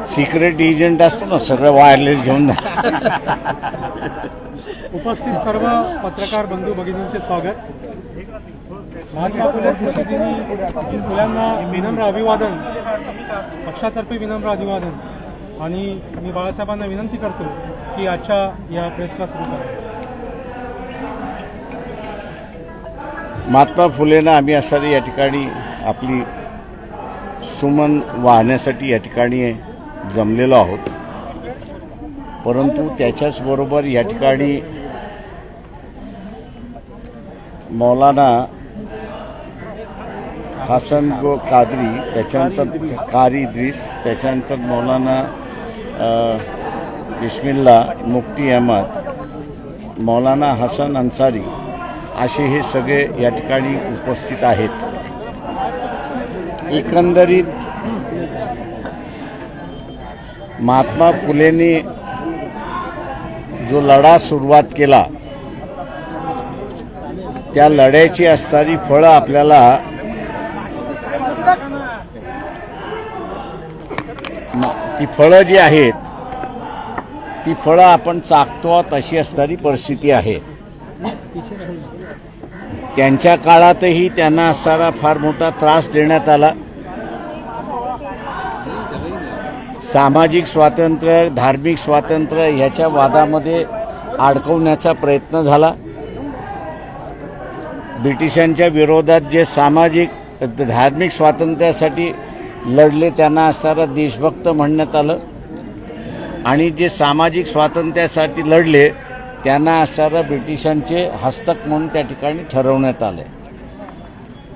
Secret agent असतो ना, सगळं वायरलेस घेऊन उपस्थित सर्व पत्रकार बंधू भगिनींचे स्वागत. महात्मा फुले स्मृतिदिनी फुल्यांना विनम्र अभिवादन, पक्षातर्फे विनम्र अभिवादन. आणि मी बाळासाहेबांना विनंती करतो की आजच्या या प्रेसला सुरू करा. महात्मा फुलेंना आम्ही असणारी या ठिकाणी आपली सुमन वाहण्यासाठी या ठिकाणी जमलेलो आहोत. परंतु त्याच्याचबरोबर या ठिकाणी मौलाना हसन गो कादरी, त्याच्यानंतर कारी इद्रिस, त्याच्यानंतर मौलाना बिस्मिल्ला मुफ्ती अहमद, मौलाना हसन अन्सारी असे हे सगळे या ठिकाणी उपस्थित आहेत. एकंदरीत महात्मा फुलेंनी जो लढा सुरुवात केला त्या लढ्याची असणारी फळं आपल्याला ती फळं जी आहेत ती फळं आपण चाखतो तशी असणारी परिस्थिती आहे. त्यांच्या काळातही त्यांना असणारा फार मोठा त्रास देण्यात आला. सामाजिक स्वातंत्र्य, धार्मिक स्वातंत्र्य ह्याच्या वादामध्ये अडकवण्याचा प्रयत्न झाला. ब्रिटिशांच्या विरोधात जे सामाजिक धार्मिक स्वातंत्र्यासाठी लढले त्यांना असणारा देशभक्त म्हणण्यात आलं आणि जे सामाजिक स्वातंत्र्यासाठी लढले त्यांना असणारा ब्रिटिशांचे हस्तक म्हणून त्या ठिकाणी ठरवण्यात आले.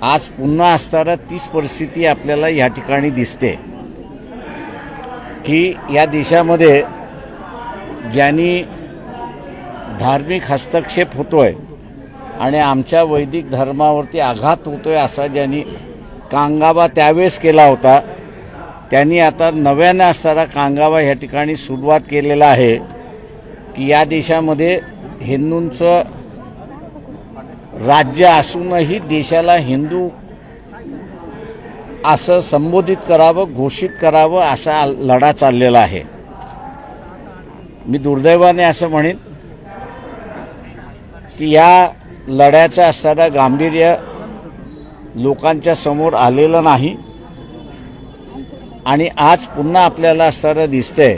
आज पुन्हा असणारा तीच परिस्थिती आपल्याला या ठिकाणी दिसते की या देशामध्ये ज्यांनी धार्मिक हस्तक्षेप होतोय आणि आमच्या वैदिक धर्मावरती आघात होतोय असा ज्यांनी कांगावा त्यावेळेस केला होता, त्यांनी आता नव्यानं असणारा कांगावा ह्या ठिकाणी सुरुवात केलेला आहे की या देशामध्ये हिंदूंचं राज्य असूनही देशाला हिंदू असं संबोधित करावं, घोषित करावं असा लढा चाललेला आहे. मी दुर्दैवाने असं म्हणेन की या लढ्याचं असणारं गांभीर्य लोकांच्या समोर आलेलं नाही आणि आज पुन्हा आपल्याला असणारं दिसतंय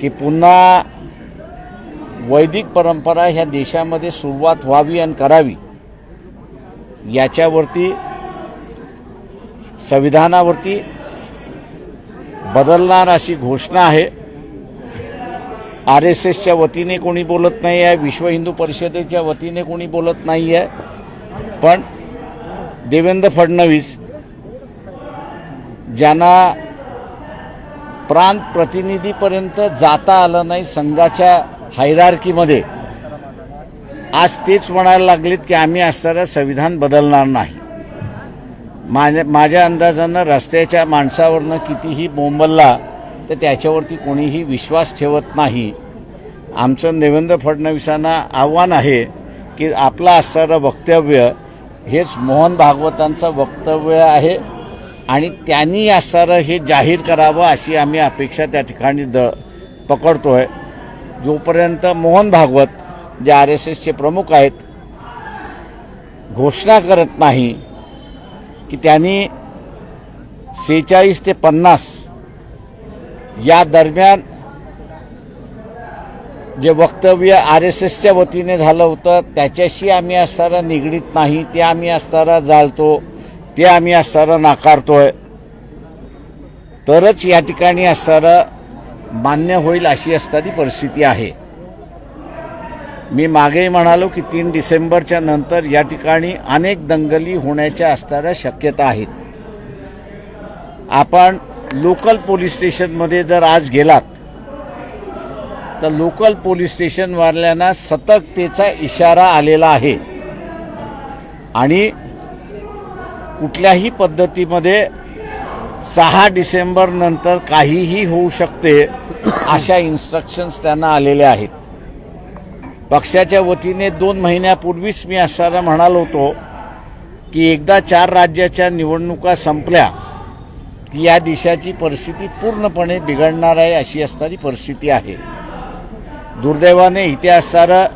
की पुन्हा वैदिक परंपरा ह्या देशामध्ये सुरुवात व्हावी आणि करावी याच्यावरती संविधानावरती बदलणार अशी घोषणा आहे. RSSच्या वतीने कोणी बोलत नाही आहे, विश्व हिंदू परिषदेच्या वतीने कोणी बोलत नाही आहे, पण देवेंद्र फडणवीस ज्यांना प्रांत प्रतिनिधीपर्यंत जाता आलं नाही संघाच्या हायरार्कीमध्ये, आज तेच म्हणायला लागलेत की आम्ही असणारं संविधान बदलणार नाही. माझ्या अंदाजानं रस्त्याच्या माणसावरनं कितीही बोंबलला तर त्याच्यावरती कोणीही विश्वास ठेवत नाही. आमचं देवेंद्र फडणवीसांना आव्हान आहे की आपलं असणारं वक्तव्य हेच मोहन भागवतांचं वक्तव्य आहे आणि त्यांनी असणारं हे जाहीर करावं अशी आम्ही अपेक्षा त्या ठिकाणी पकडतोय. जोपर्यंत मोहन भागवत जे RSSचे प्रमुख आहेत घोषणा करत नाही की त्यांनी 46 ते 50 या दरम्यान जे वक्तव्य RSSच्या वतीने झालं होतं त्याच्याशी आम्ही असणारा निगडीत नाही, ते आम्ही असणारा जाळतो, ते आम्ही असणारा नाकारतोय, तरच या ठिकाणी असणारं मान्य होईल अशी असणारी परिस्थिती आहे. मी मागेही म्हणालो की 3 डिसेंबरच्या नंतर या ठिकाणी अनेक दंगली होण्याच्या असणाऱ्या शक्यता आहेत. आपण लोकल पोलीस स्टेशनमध्ये जर आज गेलात तर लोकल पोलीस स्टेशनवाल्यांना सतर्कतेचा इशारा आलेला आहे आणि कुठल्याही पद्धतीमध्ये 6 डिसेंबर नंतर काहीही होऊ शकते अशा इन्स्ट्रक्शन्स त्यांना आलेल्या आहेत. पक्षाच्या वतीने 2 महिन्यापूर्वीच मी असणारा म्हणालो होतो की एकदा 4 राज्याच्या निवडणुका संपल्या की या देशाची परिस्थिती पूर्णपणे बिघडणार आहे अशी असणारी परिस्थिती आहे. दुर्दैवाने इथे असणारं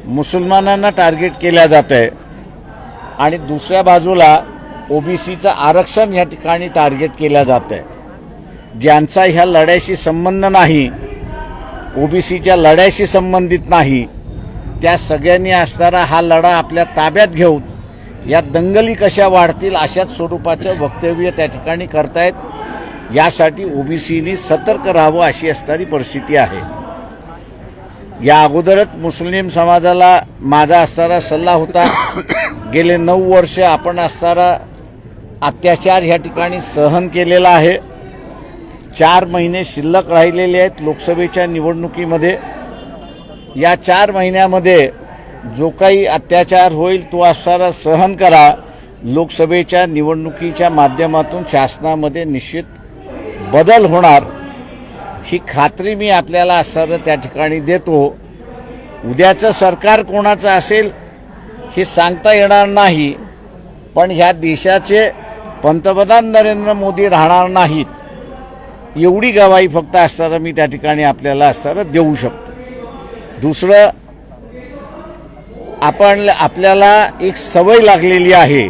मुसलमानांना टार्गेट केल्या जात आहे आणि दुसऱ्या बाजूला ओबीसीचं आरक्षण या ठिकाणी टार्गेट केलं जात आहे. ज्यांचा ह्या लढ्याशी संबंध नाही, ओबीसीच्या लढ्याशी संबंधित नाही, त्या सगळ्यांनी असणारा हा लढा आपल्या ताब्यात घेऊन या दंगली कशा वाढतील अशाच स्वरूपाचं वक्तव्य त्या ठिकाणी करतायत. यासाठी ओबीसीनी सतर्क राहावं अशी असणारी परिस्थिती आहे. या अगोदरच मुस्लिम समाजाला माझा असणारा सल्ला होता, गेले 9 वर्ष आपण असणारा अत्याचार ह्या ठिकाणी सहन केलेला आहे. 4 महिने शिल्लक राहिलेले आहेत लोकसभेच्या निवडणुकीमध्ये. या 4 महिन्यामध्ये जो काही अत्याचार होईल तो असणारा सहन करा. लोकसभेच्या निवडणुकीच्या माध्यमातून शासनामध्ये निश्चित बदल होणार ही खात्री मी आपल्याला असणारं त्या ठिकाणी देतो. उद्याचं सरकार कोणाचं असेल हे सांगता येणार नाही, पण ह्या देशाचे पंतप्रधान नरेंद्र मोदी राहणार नाहीत एवढी गवाही फक्त असणारं मी त्या ठिकाणी आपल्याला असणारं देऊ शकतो. दुसरं, आपल्याला एक सवय लागलेली आहे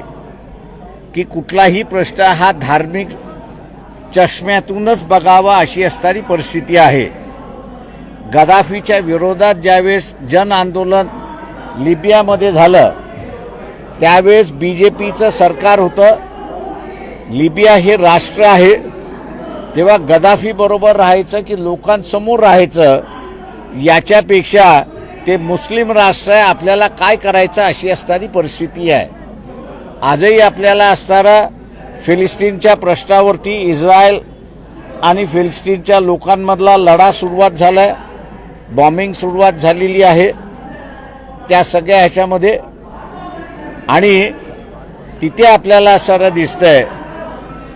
की कुठलाही प्रश्न हा धार्मिक चष्म्यातूनच बघावा अशी असणारी परिस्थिती आहे. गदाफीच्या विरोधात ज्यावेळेस जन आंदोलन लिबियामध्ये झालं त्यावेळेस बीजेपीचं सरकार होतं. लिबिया हे राष्ट्र आहे, तेव्हा गदाफी बरोबर राहायचं की लोकांसमोर राहायचं याच्यापेक्षा ते मुस्लिम राष्ट्र आहे, आपल्याला काय करायचं अशी असणारी परिस्थिती आहे. आजही आपल्याला असणारा फिलिस्तीनच्या प्रश्नावरती इस्रायल आणि फिलिस्तीनच्या लोकांमधला लढा सुरुवात झाला आहे, बॉम्बिंग सुरुवात झालेली आहे त्या सगळ्या ह्याच्यामध्ये. आणि तिथे आपल्याला असं दिसतंय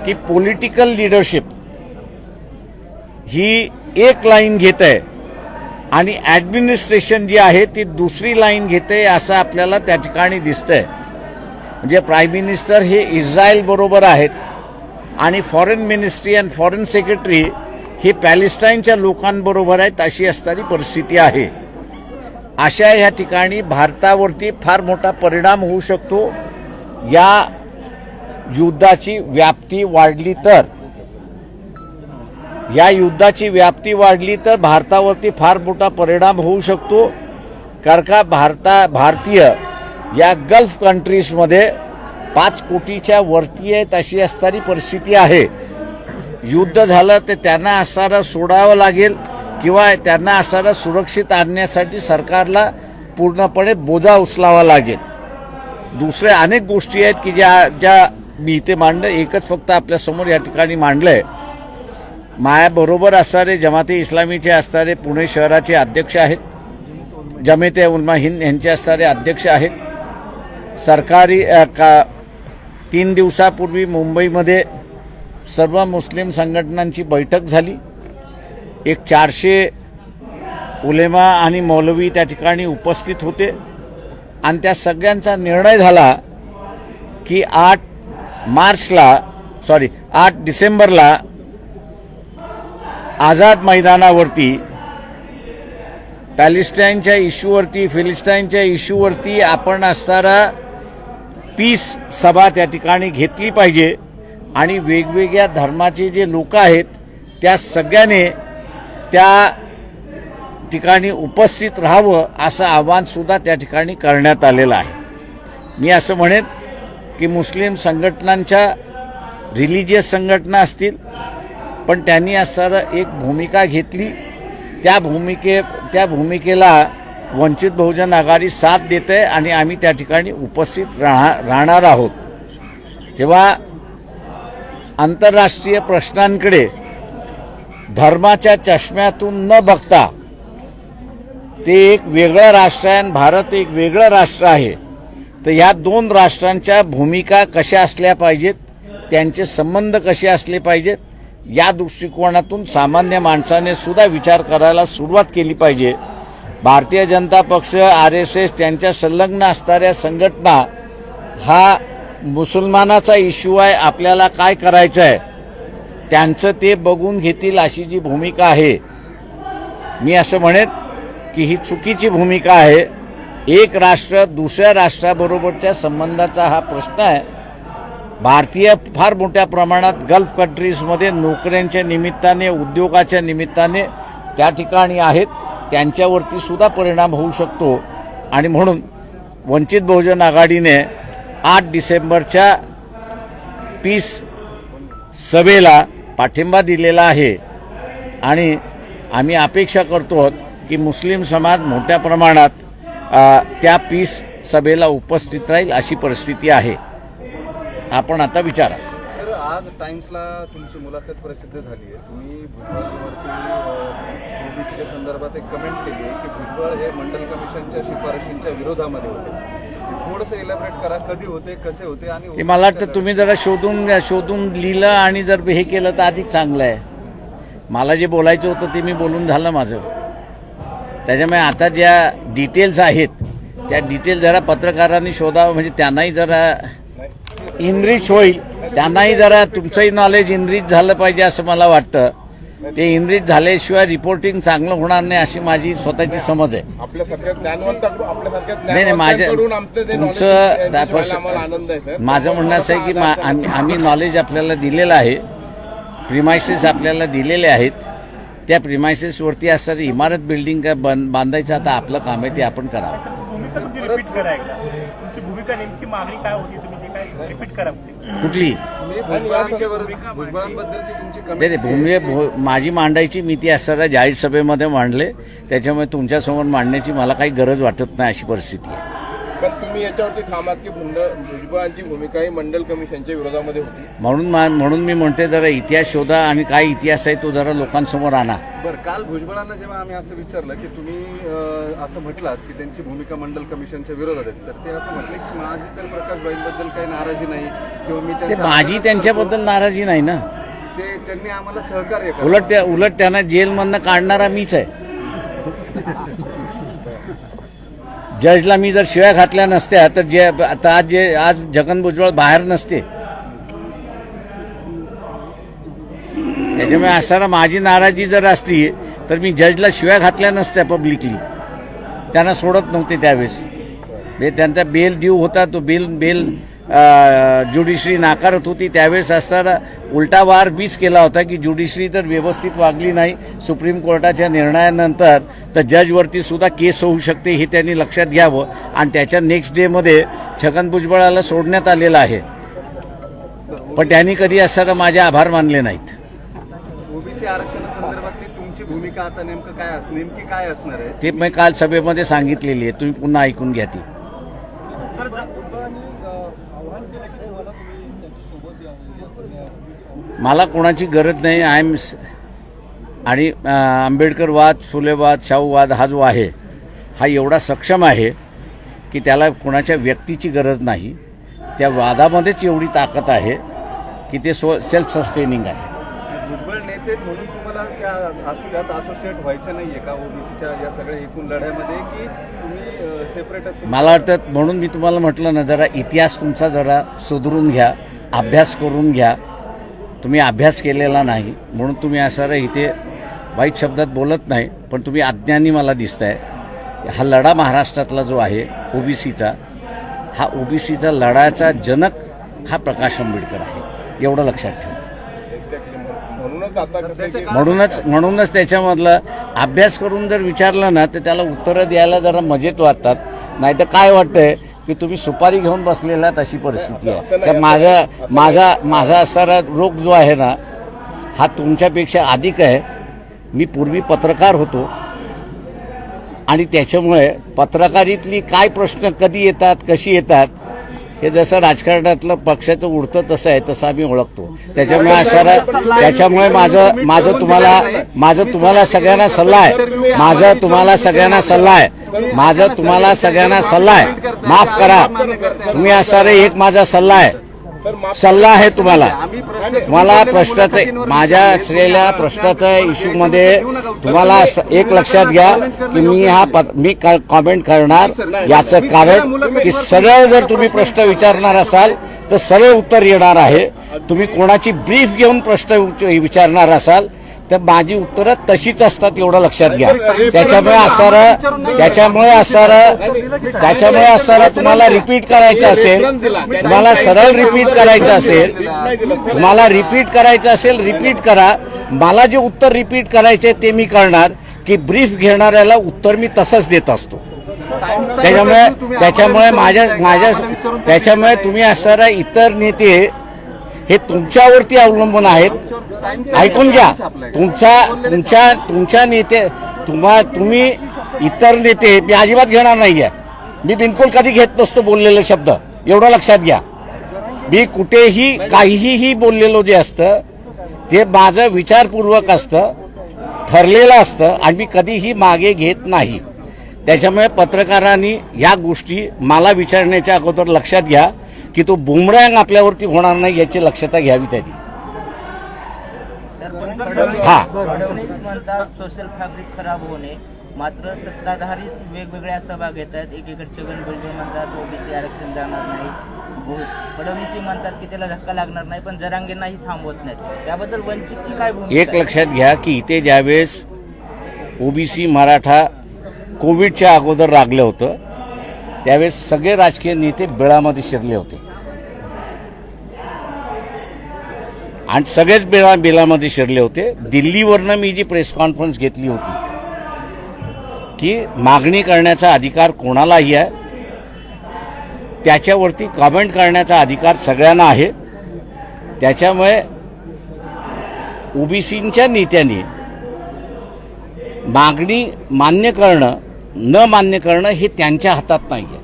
की पॉलिटिकल लिडरशिप ही एक लाईन घेत आहे आणि ॲडमिनिस्ट्रेशन जी आहे ती दुसरी लाईन घेते असं आपल्याला त्या ठिकाणी दिसतंय. म्हणजे प्राईम मिनिस्टर हे इस्रायल बरोबर आहेत आणि फॉरेन मिनिस्ट्री आणि फॉरेन सेक्रेटरी हे पॅलेस्टाईनच्या लोकांबरोबर आहेत अशी असणारी परिस्थिती आहे. अशा ह्या ठिकाणी भारतावरती फार मोठा परिणाम होऊ शकतो. या युद्धाची व्याप्ती वाढली तर भारतावरती फार मोठा परिणाम होऊ शकतो. कारण का भारतीय या गल्फ कंट्रीजमध्ये 5 कोटीच्या वरती आहेत अशी असणारी परिस्थिती आहे. युद्ध झालं तर त्यांना असणारं सोडावं लागेल किंवा त्यांना असणारं सुरक्षित आणण्यासाठी सरकारला पूर्णपणे बोजा उचलावा लागेल. दुसऱ्या अनेक गोष्टी आहेत की ज्या मी इथे मांडलं, एकच फक्त आपल्यासमोर या ठिकाणी मांडलंय. मायाबरोबर असणारे जमाते इस्लामीचे असणारे पुणे शहराचे अध्यक्ष आहेत, जमाते उलमा हिंद यांचे असणारे अध्यक्ष आहेत. सरकारी 3 दिवसापूर्वी मुंबईमध्ये सर्व मुस्लिम संघटनांची बैठक झाली. एक 400 उलेमा आणि मौलवी त्या ठिकाणी उपस्थित होते आणि त्या सगळ्यांचा निर्णय झाला की 8 डिसेंबरला आझाद मैदानावरती पॅलेस्टाईनच्या इश्यूवरती, फिलिस्टाईनच्या इश्यूवरती आपण असणारा पीस सभा त्या ठिकाणी घेतली पाहिजे आणि वेगवेगळ्या धर्माचे जे लोक आहेत त्या सगळ्याने त्या ठिकाणी उपस्थित राहावं असं आवाहनसुद्धा त्या ठिकाणी करण्यात आलेलं आहे. मी असं म्हणेन की मुस्लिम संघटनांच्या रिलिजियस संघटना असतील पण त्यांनी असणारं एक भूमिका घेतली. त्या भूमिकेला वंचित बहुजन आघाडी साथ देते आणि आम्ही त्या ठिकाणी उपस्थित राहणार आहोत. तेव्हा आंतरराष्ट्रीय प्रश्नांकडे धर्माच्या चष्म्यातून न बघता ते एक वेगळं राष्ट्र आहे आणि भारत एक वेगळं राष्ट्र आहे. तर या 2 राष्ट्रांच्या भूमिका कशा असल्या पाहिजेत, त्यांचे संबंध कसे असले पाहिजेत या दृष्टिकोनातून सामान्य माणसाने सुद्धा विचार करायला सुरुवात केली पाहिजे. भारतीय जनता पक्ष, RSS त्यांच्या संलग्न असणाऱ्या संघटना हा मुसलमानाचा इश्यू आहे, आपल्याला काय करायचं आहे त्यांचं ते बघून घेतील अशी जी भूमिका आहे, मी असं म्हणेन की ही चुकीची भूमिका आहे. एक राष्ट्र दुसऱ्या राष्ट्राबरोबरच्या संबंधाचा हा प्रश्न आहे. भारतीय फार मोठ्या प्रमाणात गल्फ कंट्रीजमध्ये नोकऱ्यांच्या निमित्ताने, उद्योगाच्या निमित्ताने त्या ठिकाणी आहेत. त्यांच्यावरती सुद्धा परिणाम होऊ शकतो आणि म्हणून वंचित बहुजन आघाडीने 8 डिसेंबरच्या पीस सभेला पाठिंबा दिलेला आहे आणि आम्ही अपेक्षा करतो की मुस्लिम समाज मोठ्या प्रमाणात त्या पीस सभेला उपस्थित राहील अशी परिस्थिती आहे. आपण आता विचारा. सर, आज टाइम्सला तुमची मुलाखत प्रसिद्ध झाली आहे. तुम्ही भुजबळांवरती ओबीसीच्या संदर्भात एक कमेंट केली आहे की भुजबळ हे मंडल कमिशनच्या शिफारशींच्या विरोधामध्ये होते. ते थोडंसं इलॅबरेट करा, कधी होते, कसे होते आणि की मला वाटतं तुम्ही जरा शोधून लिहिलं आणि जर हे केलं तर अधिक चांगलं आहे. मला जे बोलायचं होतं ते मी बोलून झालं माझं. त्याच्यामुळे आता ज्या डिटेल्स आहेत त्या डिटेल जरा पत्रकारांनी शोधावं, म्हणजे त्यांनाही जरा इनरिच होईल, त्यांनाही जरा तुमचंही नॉलेज इनरिच झालं पाहिजे असं मला वाटतं. ते इनरिच झाल्याशिवाय रिपोर्टिंग चांगलं होणार नाही अशी माझी स्वतःची समज आहे. नाही माझं म्हणणं असं आहे की आम्ही नॉलेज आपल्याला दिलेलं आहे, प्रिमायसेस आपल्याला दिलेले आहेत. त्या प्रिमायसेसवरती असणारी इमारत बिल्डिंग बांधायचं आता आपलं काम आहे, ते आपण करावं. रिपीट करा एकदा तुमची भूमिका, नेमकी मागणी काय होती, तुम्ही जे काय रिपीट करा. कुठली भुजबळांबद्दलची तुमची कमेंट माझी मांडायची मी ती असणाऱ्या जाहीर सभेमध्ये मांडले. त्याच्यामुळे तुमच्यासमोर मांडण्याची मला काही गरज वाटत नाही अशी परिस्थिती आहे. पण तुम्ही याच्यावरती ठामात की भुजबळांची भूमिका ही मंडल कमिशनच्या विरोधामध्ये होती. म्हणून मी म्हणते जरा इतिहास शोधा आणि काय इतिहास आहे तो जरा लोकांसमोर आणा. बरं, काल भुजबळांना जेव्हा आम्ही असं विचारलं की तुम्ही असं म्हटलात की त्यांची भूमिका मंडल कमिशनच्या विरोधात आहे, तर ते असं म्हटले की माझी तर प्रकाशबाईंबद्दल काही नाराजी नाही किंवा मी ते माझी त्यांच्याबद्दल नाराजी नाही ना. ते त्यांनी आम्हाला सहकार्य केलं. उलट त्यांना जेलमधनं काढणारा मीच आहे. जजला मी जर शिव्या घातल्या नसत्या तर आज छगन भुजबळ बाहेर नसते. त्याच्यामुळे असताना माझी नाराजी जर असती तर मी जजला शिव्या घातल्या नसत्या पब्लिकली. त्यांना सोडत नव्हते त्यावेळेस. त्यांचा बेल ड्यू होता, तो बेल ज्युडिशरी नाकारत होती. त्यावेळेस असताना उलटा वार मीच केला होता की ज्युडिशरी तर व्यवस्थित वागली नाही सुप्रीम कोर्टाच्या निर्णयानंतर तर जजवरती सुद्धा केस होऊ शकते हे त्यांनी लक्षात घ्यावं. आणि त्याच्या नेक्स्ट डेमध्ये छगन भुजबळाला सोडण्यात आलेलं आहे. पण त्यांनी कधी असताना माझे आभार मानले नाहीत. ओबीसी आरक्षणासंदर्भातली तुमची भूमिका आता नेमकी काय असणार आहे ते मी काल सभेमध्ये सांगितलेली आहे, तुम्ही पुन्हा ऐकून घ्या ती. मला कोणाची गरज नाही. आणि आंबेडकरवाद, फुलेवाद, शाहूवाद हा जो आहे हा एवढा सक्षम आहे की त्याला कोणाच्या व्यक्तीची गरज नाही. त्या वादामध्येच एवढी ताकद आहे की ते सेल्फ सस्टेनिंग आहे. भुजबळ नेते म्हणून तुम्हाला त्यात असोसिएट व्हायचं नाहीये का ओबीसीच्या या सगळ्या एकूण लढ्यामध्ये, की तुम्ही सेपरेट? मला वाटतं म्हणून मी तुम्हाला म्हटलं ना, जरा इतिहास तुमचा जरा सुधरून घ्या, अभ्यास करून घ्या. तुम्ही अभ्यास केलेला नाही म्हणून तुम्ही असं इथे वाईट शब्दात बोलत नाही, पण तुम्ही अज्ञानी मला दिसताय. हा लढा महाराष्ट्रातला जो आहे ओबीसीचा, हा ओबीसीचा लढाचा जनक हा प्रकाश आंबेडकर आहे, एवढं लक्षात ठेवा. म्हणूनच त्याच्यामधलं अभ्यास करून जर विचारलं ना तर त्याला उत्तरं द्यायला जरा मजेत वाटतात. नाही तर काय वाटतंय की तुम्ही सुपारी घेऊन बसलेला अशी परिस्थिती आहे. तर माझा असणारा रोग जो आहे ना हा तुमच्यापेक्षा अधिक आहे. मी पूर्वी पत्रकार होतो आणि त्याच्यामुळे पत्रकारीतली काय प्रश्न कधी येतात, कशी येतात, हे जसं राजकारणातलं पक्षाचं उडतं तसं आहे, तसं आम्ही ओळखतो. त्याच्यामुळे माझं तुम्हाला सगळ्यांना सल्ला आहे. माफ करा, तुम्ही असणारा एक माझा सल्ला आहे तुम्हाला प्रश्नाचं, माझ्या असलेल्या प्रश्नाच्या इश्यूमध्ये तुम्हाला एक लक्षात घ्या की मी कॉमेंट करणार याचं कारण की सरळ जर तुम्ही प्रश्न विचारणार असाल तर सरळ उत्तर येणार आहे. तुम्ही कोणाची ब्रीफ घेऊन प्रश्न विचारणार असाल तर माझी उत्तरं तशीच असतात एवढं लक्षात घ्या. त्याच्यामुळे असणारं तुम्हाला रिपीट करायचं असेल, तुम्हाला सरळ रिपीट करायचं असेल, रिपीट करा. मला जे उत्तर रिपीट करायचे ते मी करणार की ब्रीफ घेणाऱ्याला उत्तर मी तसंच देत असतो. त्याच्यामुळे तुम्ही असणारा इतर नेते हे तुमच्यावरती अवलंबून आहेत. ऐकून घ्या, तुमच्या नेते तुम्ही इतर नेते मी अजिबात घेणार नाहीये. मी बिलकुल कधी घेत नसतो बोललेले शब्द, एवढं लक्षात घ्या. मी कुठेही काहीही बोललेलो जे असतं ते माझं विचारपूर्वक असतं, ठरलेलं असतं आणि मी कधीही मागे घेत नाही. त्याच्यामुळे पत्रकारांनी या गोष्टी मला विचारण्याच्या अगोदर लक्षात घ्या की तो बुमरँग आपल्यावरती होणार नाही याची लक्षता घ्यावी त्यांनी. फडणवीस म्हणतात सोशल फॅब्रिक खराब होणे, मात्र सत्ताधारी वेगवेगळ्या सभा घेत आहेत. एकीकडे छगन भुजबळ म्हणतात ओबीसी आरक्षण जाणार नाही, फडणवीस म्हणतात की त्याला धक्का लागणार नाही, पण जरांगेंनाही थांबवत नाहीत. त्याबद्दल वंचितची काय भूमिका? एक लक्षात घ्या की इथे ज्यावेळेस ओबीसी मराठा कोविडच्या अगोदर लागलं होतं त्यावेळेस सगळे राजकीय नेते बिळामध्ये शिरले होते आणि सगळेच बिलामध्ये शिरले होते. दिल्लीवरनं मी जी प्रेस कॉन्फरन्स घेतली होती की मागणी करण्याचा अधिकार कोणालाही आहे, त्याच्यावरती कमेंट करण्याचा अधिकार सगळ्यांना आहे. त्याच्यामुळे ओबीसींच्या नेत्यांनी मागणी मान्य करणं न मान्य करणं हे त्यांच्या हातात नाही आहे.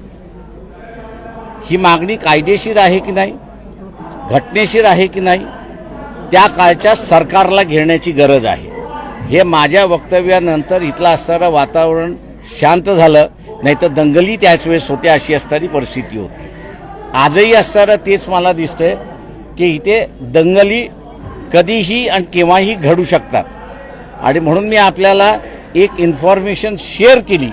ही मागणी कायदेशीर आहे की नाही, घटनेशीर आहे की नाही, त्या काळच्या सरकारला घेण्याची गरज आहे. हे माझ्या वक्तव्यानंतर इथलं असणारं वातावरण शांत झालं, नाही तर दंगली त्याच वेळेस होत्या अशी असणारी परिस्थिती होती. आजही असणारं तेच मला दिसतंय की इथे दंगली कधीही आणि केव्हाही घडू शकतात. आणि म्हणून मी आपल्याला एक इन्फॉर्मेशन शेअर केली,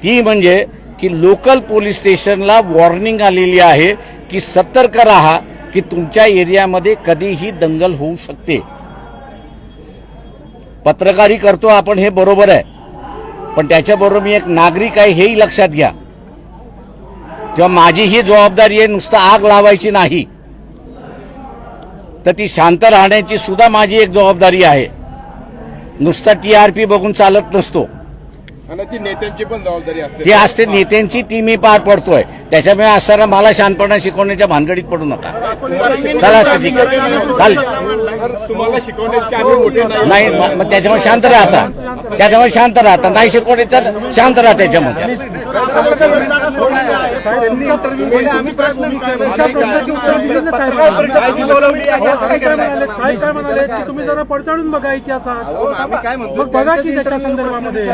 ती म्हणजे की लोकल पोलीस स्टेशनला वॉर्निंग आलेली आहे की सतर्क राहा की तुमच्या एरियामध्ये कधीही दंगल होऊ शकते. पत्रकारी करतो आपण हे बरोबर आहे, पण त्याच्याबरोबर मी एक नागरिक आहे हेही लक्षात घ्या. तेव्हा माझी ही जबाबदारी आहे नुसतं आग लावायची नाही, तर ती शांत राहण्याची सुद्धा माझी एक जबाबदारी आहे. नुसता TRP बघून चालत नसतो, आणि ती नेत्यांची पण जबाबदारी असते. ती असते नेत्यांची, ती मी पार पडतोय. त्याच्यामुळे असताना मला शांतपणा शिकवण्याच्या भानगडीत पडू नका. चला असं ठीक आहे, चालेल. तुम्हाला शिकवण्याचे आम्ही मोठे नाही मग त्याच्यामुळे शांत राहता, नाही शिकवणे तर शांत राहा त्याच्यामध्ये. तुम्ही जरा पडताळून बघा इतिहासात, आम्ही काय म्हणतो, बघा की त्याच्या संदर्भामध्ये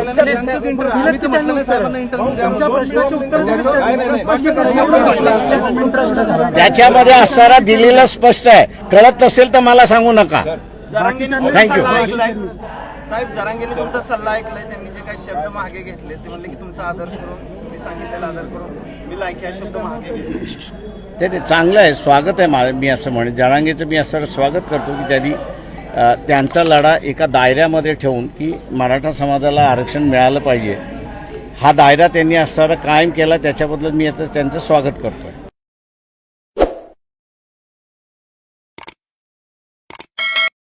त्याच्यामध्ये असणारा दिलेलं स्पष्ट आहे. कळत नसेल तर मला सांगू नका. थँक्यू. साहेब, जरांगेने तुमचा सल्ला ऐकलाय, त्यांनी जे काही शब्द मागे घेतले ते म्हणले की तुमचा आदर करून, तुम्ही सांगितलेला आदर करून मी लायकी हा शब्द मागे घेतले. ते चांगलं आहे, स्वागत आहे. मी असं म्हणेन जरांगेचं मी असं स्वागत करतो की त्यांनी त्यांचा लढा एका दायऱ्यामध्ये ठेवून की मराठा समाजाला आरक्षण मिळालं पाहिजे, हा दायरा त्यांनी असणारा कायम केला. त्याच्याबद्दल मी आता त्यांचं स्वागत करतोय.